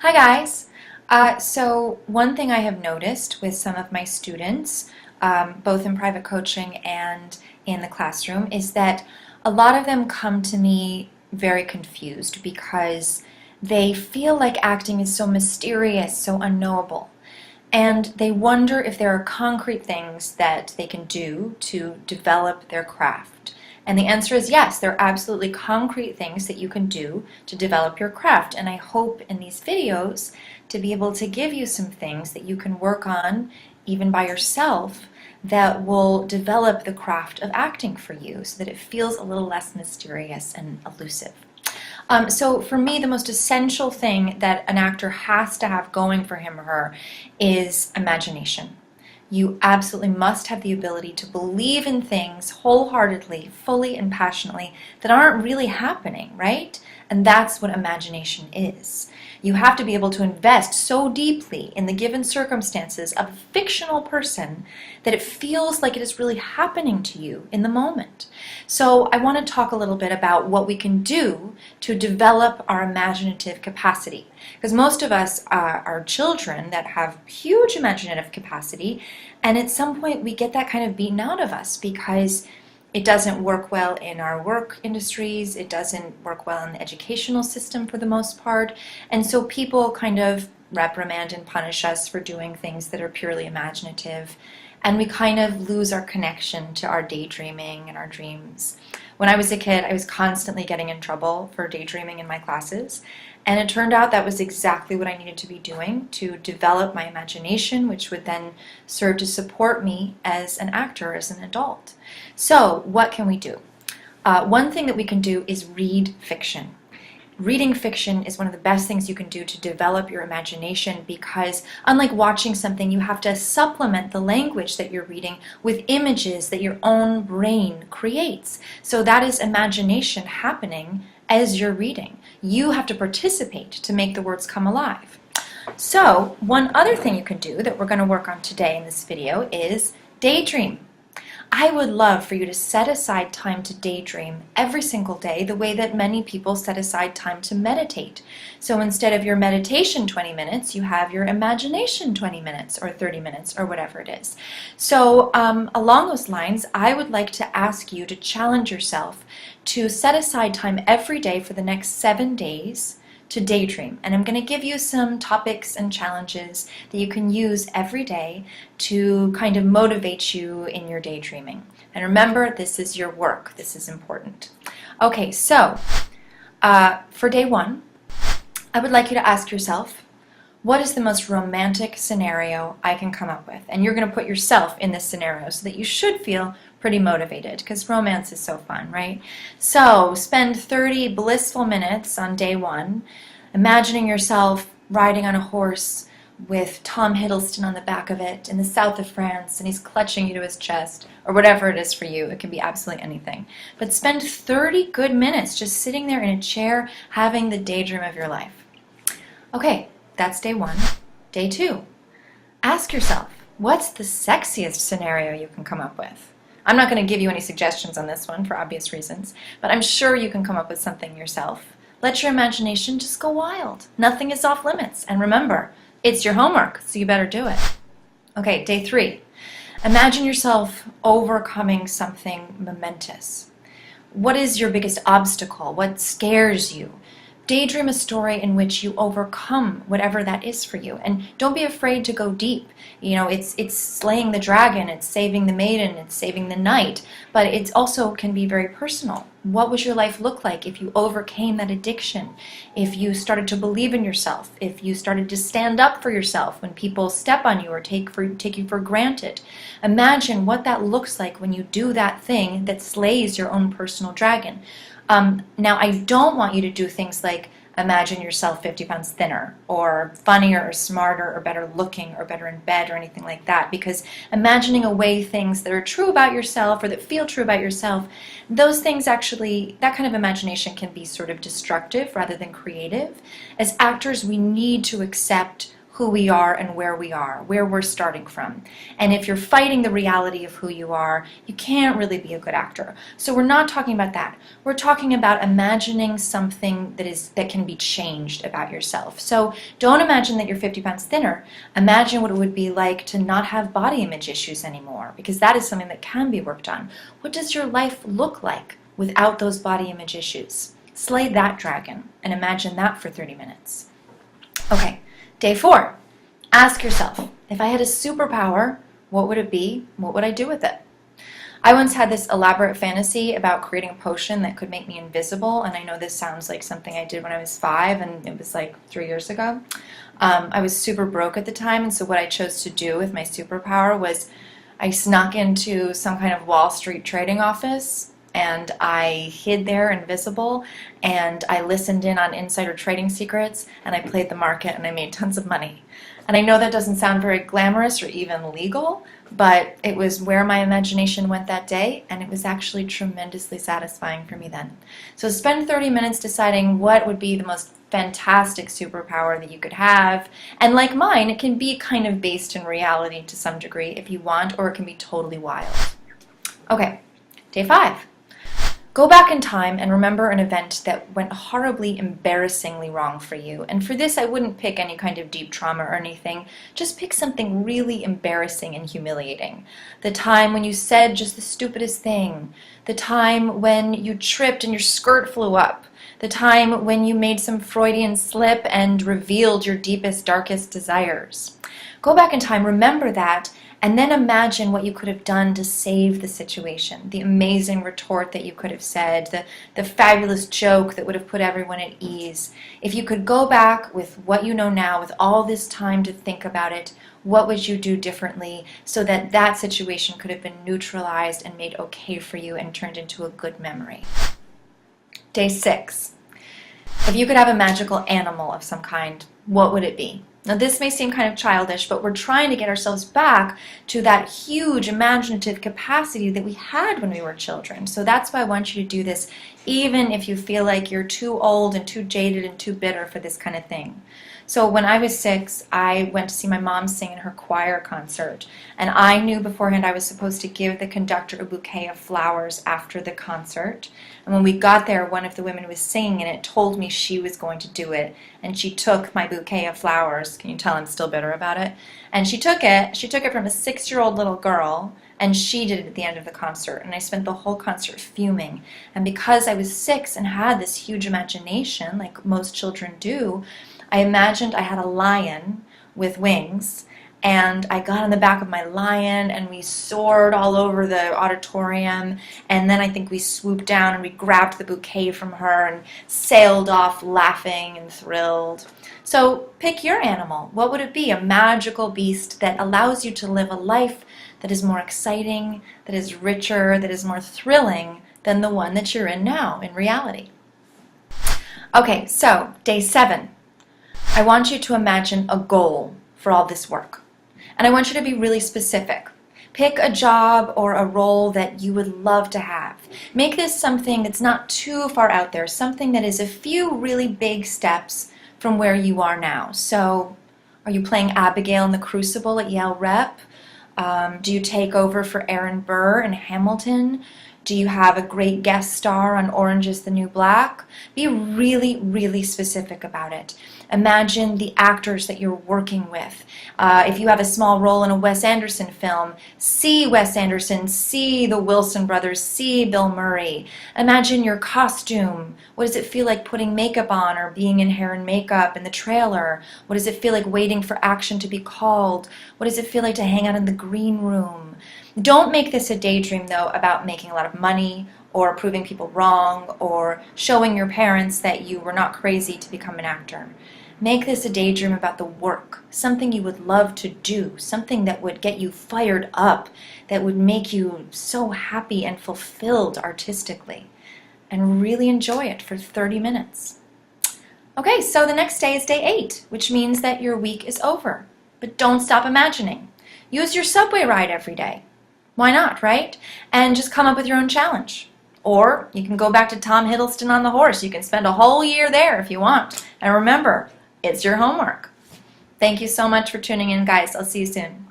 Hi guys. So one thing I have noticed with some of my students, both in private coaching and in the classroom, is that a lot of them come to me very confused because they feel like acting is so mysterious, so unknowable. And they wonder if there are concrete things that they can do to develop their craft. And the answer is yes, there are absolutely concrete things that you can do to develop your craft. And I hope in these videos to be able to give you some things that you can work on even by yourself that will develop the craft of acting for you so that it feels a little less mysterious and elusive. So for me, the most essential thing that an actor has to have going for him or her is imagination. You absolutely must have the ability to believe in things wholeheartedly, fully and passionately that aren't really happening, right? And that's what imagination is. You have to be able to invest so deeply in the given circumstances of a fictional person that it feels like it is really happening to you in the moment. So I want to talk a little bit about what we can do to develop our imaginative capacity. Because most of us are children that have huge imaginative capacity, and at some point we get that kind of beaten out of us because it doesn't work well in our work industries, it doesn't work well in the educational system for the most part, and so people kind of reprimand and punish us for doing things that are purely imaginative, and we kind of lose our connection to our daydreaming and our dreams. When I was a kid, I was constantly getting in trouble for daydreaming in my classes, and it turned out that was exactly what I needed to be doing to develop my imagination, which would then serve to support me as an actor, as an adult. So, what can we do? One thing that we can do is read fiction. Reading fiction is one of the best things you can do to develop your imagination because, unlike watching something, you have to supplement the language that you're reading with images that your own brain creates. So that is imagination happening as you're reading. You have to participate to make the words come alive. So, one other thing you can do that we're going to work on today in this video is daydream. I would love for you to set aside time to daydream every single day the way that many people set aside time to meditate. So instead of your meditation 20 minutes, you have your imagination 20 minutes or 30 minutes or whatever it is. So along those lines, I would like to ask you to challenge yourself to set aside time every day for the next 7 days to daydream. And I'm going to give you some topics and challenges that you can use every day to kind of motivate you in your daydreaming. And remember, this is your work. This is important. Okay, so for day 1, I would like you to ask yourself, what is the most romantic scenario I can come up with? And you're going to put yourself in this scenario so that you should feel pretty motivated because romance is so fun, right? So spend 30 blissful minutes on day 1 imagining yourself riding on a horse with Tom Hiddleston on the back of it in the south of France, and he's clutching you to his chest, or whatever it is for you. It can be absolutely anything. But spend 30 good minutes just sitting there in a chair having the daydream of your life. Okay, that's day 1. Day 2, ask yourself, what's the sexiest scenario you can come up with? I'm not going to give you any suggestions on this one for obvious reasons, but I'm sure you can come up with something yourself. Let your imagination just go wild. Nothing is off limits. And remember, it's your homework, so you better do it. Okay, day 3. Imagine yourself overcoming something momentous. What is your biggest obstacle? What scares you? Daydream a story in which you overcome whatever that is for you. And don't be afraid to go deep. You know, it's slaying the dragon, it's saving the maiden, it's saving the knight, but it also can be very personal. What would your life look like if you overcame that addiction? If you started to believe in yourself? If you started to stand up for yourself when people step on you or take you for granted? Imagine what that looks like when you do that thing that slays your own personal dragon. Now, I don't want you to do things like imagine yourself 50 pounds thinner or funnier or smarter or better looking or better in bed or anything like that, because imagining away things that are true about yourself or that feel true about yourself, those things actually, that kind of imagination can be sort of destructive rather than creative. As actors, we need to accept who we are and where we are, where we're starting from. And if you're fighting the reality of who you are, you can't really be a good actor. So we're not talking about that. We're talking about imagining something that can be changed about yourself. So don't imagine that you're 50 pounds thinner. Imagine what it would be like to not have body image issues anymore, because that is something that can be worked on. What does your life look like without those body image issues? Slay that dragon and imagine that for 30 minutes. Okay, day 4. Ask yourself, if I had a superpower, what would it be? What would I do with it? I once had this elaborate fantasy about creating a potion that could make me invisible, and I know this sounds like something I did when I was 5, and it was like 3 years ago. I was super broke at the time, and so what I chose to do with my superpower was I snuck into some kind of Wall Street trading office, and I hid there invisible, and I listened in on insider trading secrets, and I played the market, and I made tons of money. And I know that doesn't sound very glamorous or even legal, but it was where my imagination went that day, and it was actually tremendously satisfying for me then. So spend 30 minutes deciding what would be the most fantastic superpower that you could have. And like mine, it can be kind of based in reality to some degree if you want, or it can be totally wild. Okay, day 5. Go back in time and remember an event that went horribly, embarrassingly wrong for you. And for this, I wouldn't pick any kind of deep trauma or anything. Just pick something really embarrassing and humiliating. The time when you said just the stupidest thing. The time when you tripped and your skirt flew up. The time when you made some Freudian slip and revealed your deepest, darkest desires. Go back in time, remember that, and then imagine what you could have done to save the situation, the amazing retort that you could have said, the fabulous joke that would have put everyone at ease. If you could go back with what you know now, with all this time to think about it, what would you do differently so that that situation could have been neutralized and made okay for you and turned into a good memory? Day 6. If you could have a magical animal of some kind, what would it be? Now this may seem kind of childish, but we're trying to get ourselves back to that huge imaginative capacity that we had when we were children. So that's why I want you to do this, even if you feel like you're too old and too jaded and too bitter for this kind of thing. So when I was 6, I went to see my mom sing in her choir concert, and I knew beforehand I was supposed to give the conductor a bouquet of flowers after the concert. And when we got there, one of the women was singing, and it told me she was going to do it, and she took my bouquet of flowers. Can you tell I'm still bitter about it? And she took it from a 6-year-old little girl, and she did it at the end of the concert, and I spent the whole concert fuming. And because I was 6 and had this huge imagination, like most children do, I imagined I had a lion with wings, and I got on the back of my lion, and we soared all over the auditorium, and then I think we swooped down and we grabbed the bouquet from her and sailed off laughing and thrilled. So pick your animal. What would it be? A magical beast that allows you to live a life that is more exciting, that is richer, that is more thrilling than the one that you're in now, in reality. Okay, so day 7. I want you to imagine a goal for all this work. And I want you to be really specific. Pick a job or a role that you would love to have. Make this something that's not too far out there, something that is a few really big steps from where you are now. So, are you playing Abigail in the Crucible at Yale Rep? Do you take over for Aaron Burr in Hamilton? Do you have a great guest star on Orange is the New Black? Be really, really specific about it. Imagine the actors that you're working with. If you have a small role in a Wes Anderson film, see Wes Anderson, see the Wilson brothers, see Bill Murray. Imagine your costume. What does it feel like putting makeup on or being in hair and makeup in the trailer? What does it feel like waiting for action to be called? What does it feel like to hang out in the green room? Don't make this a daydream, though, about making a lot of money or proving people wrong or showing your parents that you were not crazy to become an actor. Make this a daydream about the work, something you would love to do, something that would get you fired up, that would make you so happy and fulfilled artistically, and really enjoy it for 30 minutes. Okay, so the next day is day 8, which means that your week is over. But don't stop imagining. Use your subway ride every day. Why not, right? And just come up with your own challenge. Or you can go back to Tom Hiddleston on the horse. You can spend a whole year there if you want. And remember, it's your homework. Thank you so much for tuning in, guys. I'll see you soon.